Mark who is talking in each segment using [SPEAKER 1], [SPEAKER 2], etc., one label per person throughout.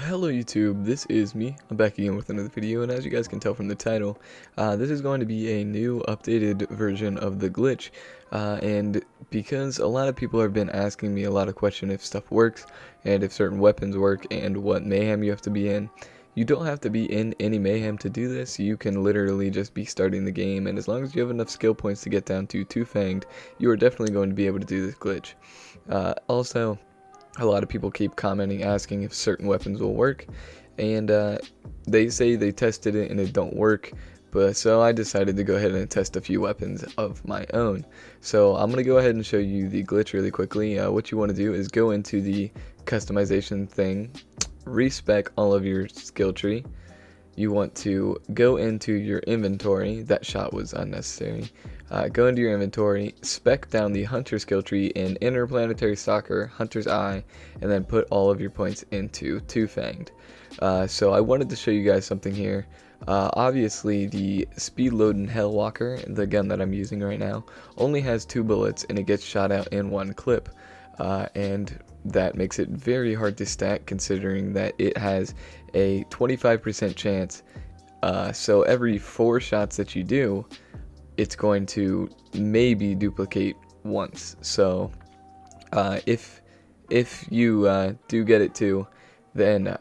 [SPEAKER 1] Hello YouTube, this is me. I'm back again with another video, and as you guys can tell from the title, this is going to be a new updated version of the glitch, and because a lot of people have been asking me a lot of questions if stuff works, and if certain weapons work, and what mayhem you have to be in. You don't have to be in any mayhem to do this. You can literally just be starting the game, and as long as you have enough skill points to get down to 2-fanged, you are definitely going to be able to do this glitch. Also, a lot of people keep commenting asking if certain weapons will work, and they say they tested it and it don't work, but so I decided to go ahead and test a few weapons of my own. So I'm going to go ahead and show you the glitch really quickly. What you want to do is go into the customization thing, respec all of your skill tree. You want to go into your inventory. That shot was unnecessary. Go into your inventory, spec down the hunter skill tree in interplanetary stalker, hunter's eye, and then put all of your points into 2-fanged. So I wanted to show you guys something here. Obviously the speed loading Hellwalker, the gun that I'm using right now, only has 2 bullets and it gets shot out in 1 clip. And that makes it very hard to stack, considering that it has a 25% chance. So every 4 shots that you do, it's going to maybe duplicate once. So if you do get it too, then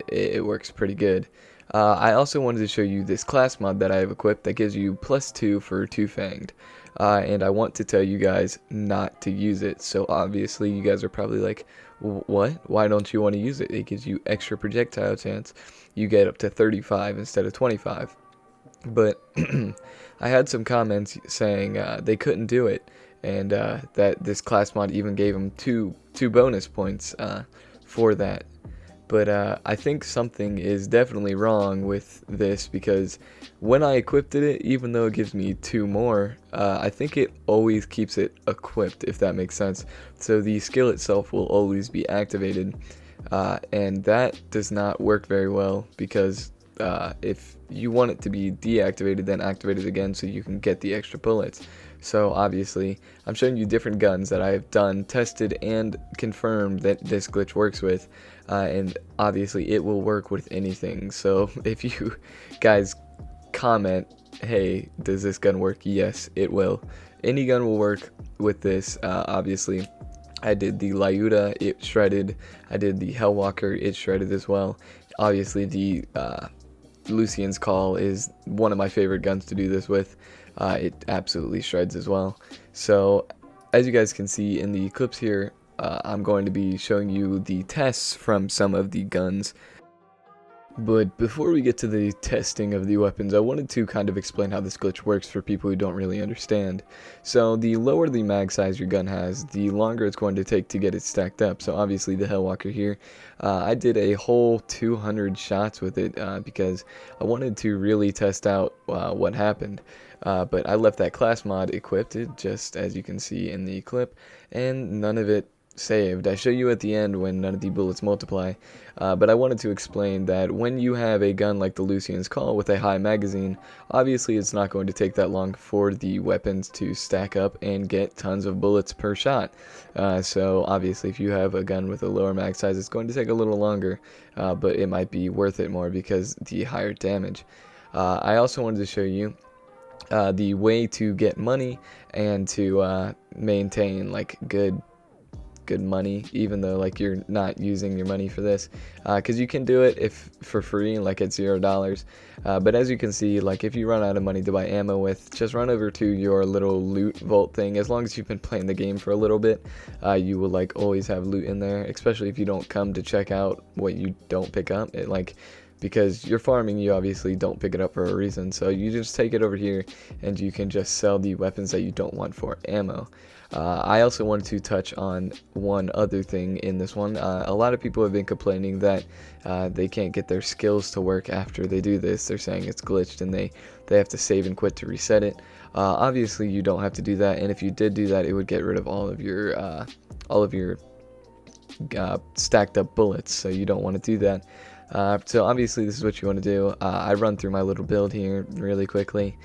[SPEAKER 1] it works pretty good. I also wanted to show you this class mod that I have equipped that gives you +2 for 2-fanged. And I want to tell you guys not to use it. So obviously you guys are probably like, what? Why don't you want to use it? It gives you extra projectile chance. You get up to 35 instead of 25. But I had some comments saying they couldn't do it, and that this class mod even gave them two bonus points for that. But I think something is definitely wrong with this, because when I equipped it, even though it gives me 2 more, I think it always keeps it equipped, if that makes sense. So the skill itself will always be activated, and that does not work very well, because if you want it to be deactivated, then activate it again so you can get the extra bullets. So obviously I'm showing you different guns that I have done, tested, and confirmed that this glitch works with, and obviously it will work with anything. So if you guys comment, hey, does this gun work? Yes, it will. Any gun will work with this. Obviously I did the Lyuda, it shredded. I did the Hellwalker, it shredded as well. Obviously the Lucian's Call is one of my favorite guns to do this with. It absolutely shreds as well. So as you guys can see in the clips here, I'm going to be showing you the tests from some of the guns. But before we get to the testing of the weapons, I wanted to kind of explain how this glitch works for people who don't really understand. So the lower the mag size your gun has, the longer it's going to take to get it stacked up. So obviously the Hellwalker here, I did a whole 200 shots with it because I wanted to really test out what happened. But I left that class mod equipped, just as you can see in the clip, and none of it saved. I show you at the end when none of the bullets multiply, but I wanted to explain that when you have a gun like the Lucian's Call with a high magazine, obviously it's not going to take that long for the weapons to stack up and get tons of bullets per shot. So obviously if you have a gun with a lower mag size, it's going to take a little longer, but it might be worth it more because the higher damage. I also wanted to show you the way to get money and to maintain like good money, even though like you're not using your money for this, because you can do it if for free, like at $0. But as you can see, like if you run out of money to buy ammo with, just run over to your little loot vault thing. As long as you've been playing the game for a little bit, you will like always have loot in there, especially if you don't come to check out what you don't pick up. It like, because you're farming, you obviously don't pick it up for a reason, so you just take it over here and you can just sell the weapons that you don't want for ammo. I also wanted to touch on one other thing in this one. A lot of people have been complaining that they can't get their skills to work after they do this. They're saying it's glitched and they have to save and quit to reset it. Obviously you don't have to do that, and if you did do that, it would get rid of all of your stacked up bullets, so you don't want to do that. So obviously this is what you want to do. I run through my little build here really quickly,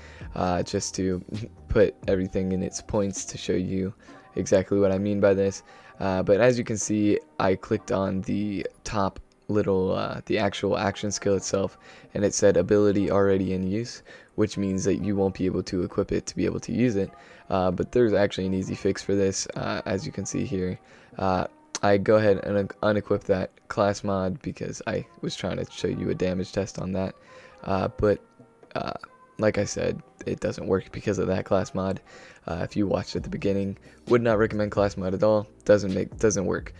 [SPEAKER 1] just to put everything in its points to show you exactly what I mean by this. But as you can see, I clicked on the top little the actual action skill itself, and it said ability already in use, which means that you won't be able to equip it to be able to use it. But there's actually an easy fix for this, as you can see here. I go ahead and unequip that class mod because I was trying to show you a damage test on that, but like I said, it doesn't work because of that class mod. If you watched at the beginning, would not recommend class mod at all. Doesn't work.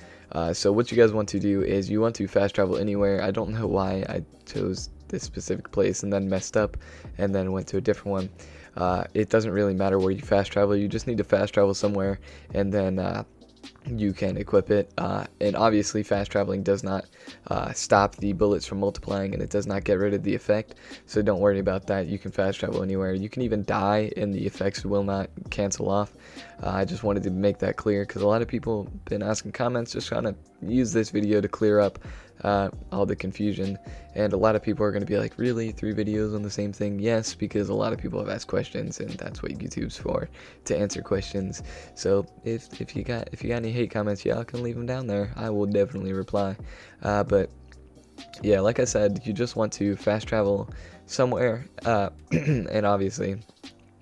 [SPEAKER 1] So what you guys want to do is you want to fast travel anywhere. I don't know why I chose this specific place and then messed up and then went to a different one. It doesn't really matter where you fast travel. You just need to fast travel somewhere, and then you can equip it, and obviously fast traveling does not stop the bullets from multiplying, and it does not get rid of the effect, so don't worry about that. You can fast travel anywhere. You can even die and the effects will not cancel off. I just wanted to make that clear because a lot of people have been asking comments, just trying to use this video to clear up all the confusion, and a lot of people are going to be like, really, 3 videos on the same thing? Yes, because a lot of people have asked questions, and that's what YouTube's for, to answer questions. So if you got any hate comments, y'all can leave them down there. I will definitely reply. But yeah, like I said, you just want to fast travel somewhere, and obviously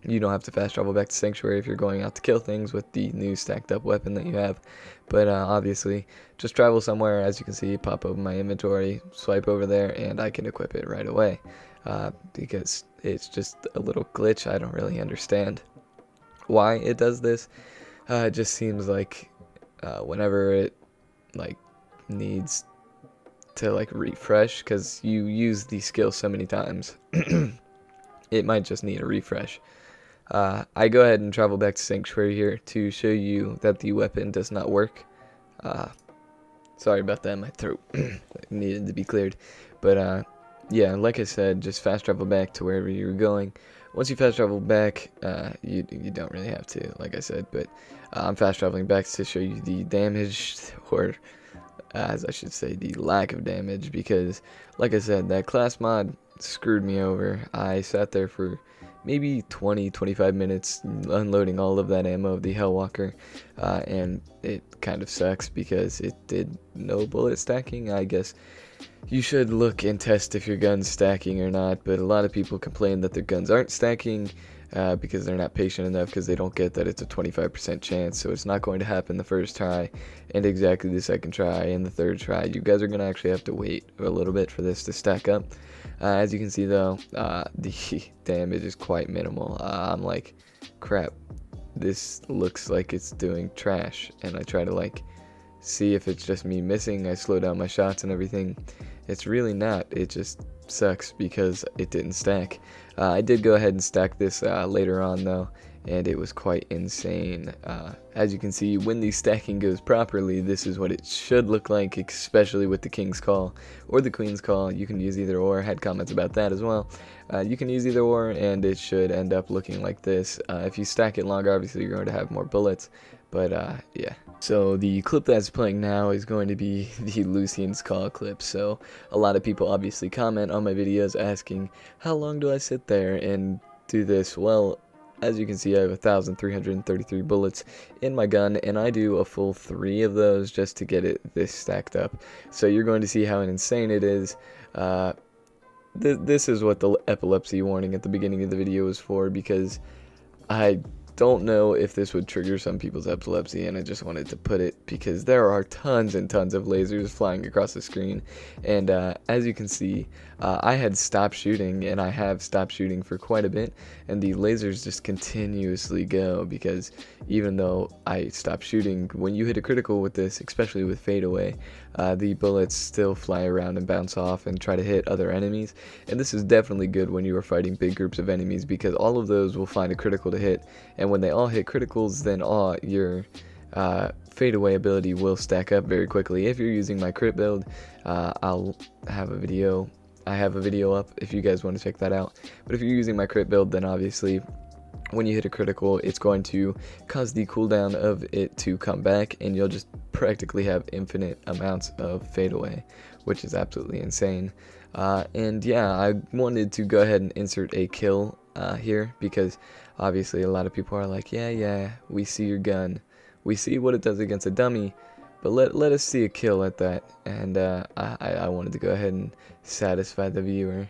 [SPEAKER 1] you don't have to fast travel back to Sanctuary if you're going out to kill things with the new stacked up weapon that you have. But obviously, just travel somewhere. As you can see, pop open my inventory, swipe over there, and I can equip it right away. Because it's just a little glitch. I don't really understand why it does this. It just seems like whenever it needs to refresh, because you use the skill so many times, it might just need a refresh. I go ahead and travel back to Sanctuary here to show you that the weapon does not work. Sorry about that, my throat needed to be cleared. But yeah, like I said, just fast travel back to wherever you're going. Once you fast travel back, you don't really have to, like I said, but I'm fast traveling back to show you the damage, or as I should say, the lack of damage, because like I said, that class mod screwed me over. I sat there for maybe 20-25 minutes unloading all of that ammo of the Hellwalker, and it kind of sucks because it did no bullet stacking. I guess you should look and test if your gun's stacking or not, but a lot of people complain that their guns aren't stacking because they're not patient enough, because they don't get that it's a 25% chance, so it's not going to happen the first try, and exactly the second try, and the third try. You guys are going to actually have to wait a little bit for this to stack up. As you can see though, the damage is quite minimal. I'm like, crap, this looks like it's doing trash, and I try to see if it's just me missing. I slow down my shots and everything. It's really not. It just sucks because it didn't stack. I did go ahead and stack this later on though, and it was quite insane. As you can see, when the stacking goes properly, this is what it should look like, especially with the King's Call or the Queen's Call. You can use either or. I had comments about that as well. You can use either or, and it should end up looking like this. If you stack it longer, obviously you're going to have more bullets, but yeah. So the clip that's playing now is going to be the Lucian's Call clip. So a lot of people obviously comment on my videos asking, how long do I sit there and do this? Well, as you can see, I have 1,333 bullets in my gun, and I do a full 3 of those just to get it this stacked up. So you're going to see how insane it is. This is what the epilepsy warning at the beginning of the video was for, because I don't know if this would trigger some people's epilepsy, and I just wanted to put it because there are tons and tons of lasers flying across the screen, and as you can see, I had stopped shooting, and I have stopped shooting for quite a bit, and the lasers just continuously go, because even though I stopped shooting, when you hit a critical with this, especially with fadeaway, the bullets still fly around and bounce off and try to hit other enemies, and this is definitely good when you are fighting big groups of enemies, because all of those will find a critical to hit, and when they all hit criticals, then your fadeaway ability will stack up very quickly. If you're using my crit build, I'll have a video. I have a video up if you guys want to check that out. But if you're using my crit build, then obviously when you hit a critical, it's going to cause the cooldown of it to come back, and you'll just practically have infinite amounts of fadeaway, which is absolutely insane. And yeah, I wanted to go ahead and insert a kill here, because obviously a lot of people are like, yeah, we see your gun, we see what it does against a dummy, But let us see a kill at that, and I wanted to go ahead and satisfy the viewer.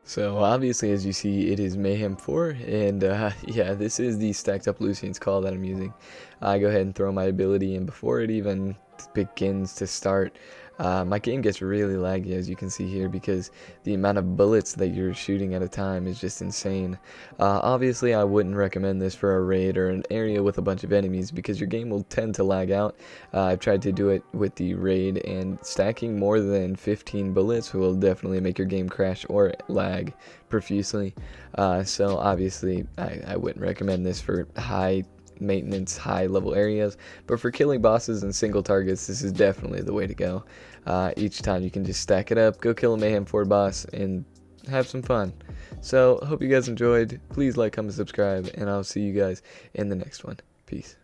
[SPEAKER 1] So obviously, as you see, it is Mayhem 4, and yeah, this is the stacked up Lucian's call that I'm using. I go ahead and throw my ability, and before it even begins to start, my game gets really laggy, as you can see here, because the amount of bullets that you're shooting at a time is just insane. Obviously, I wouldn't recommend this for a raid or an area with a bunch of enemies, because your game will tend to lag out. I've tried to do it with the raid, and stacking more than 15 bullets will definitely make your game crash or lag profusely. So obviously, I wouldn't recommend this for high maintenance, high level areas, but for killing bosses and single targets, this is definitely the way to go. Each time you can just stack it up, go kill a Mayhem 4 boss, and have some fun. So hope you guys enjoyed. Please like, comment, subscribe, and I'll see you guys in the next one. Peace.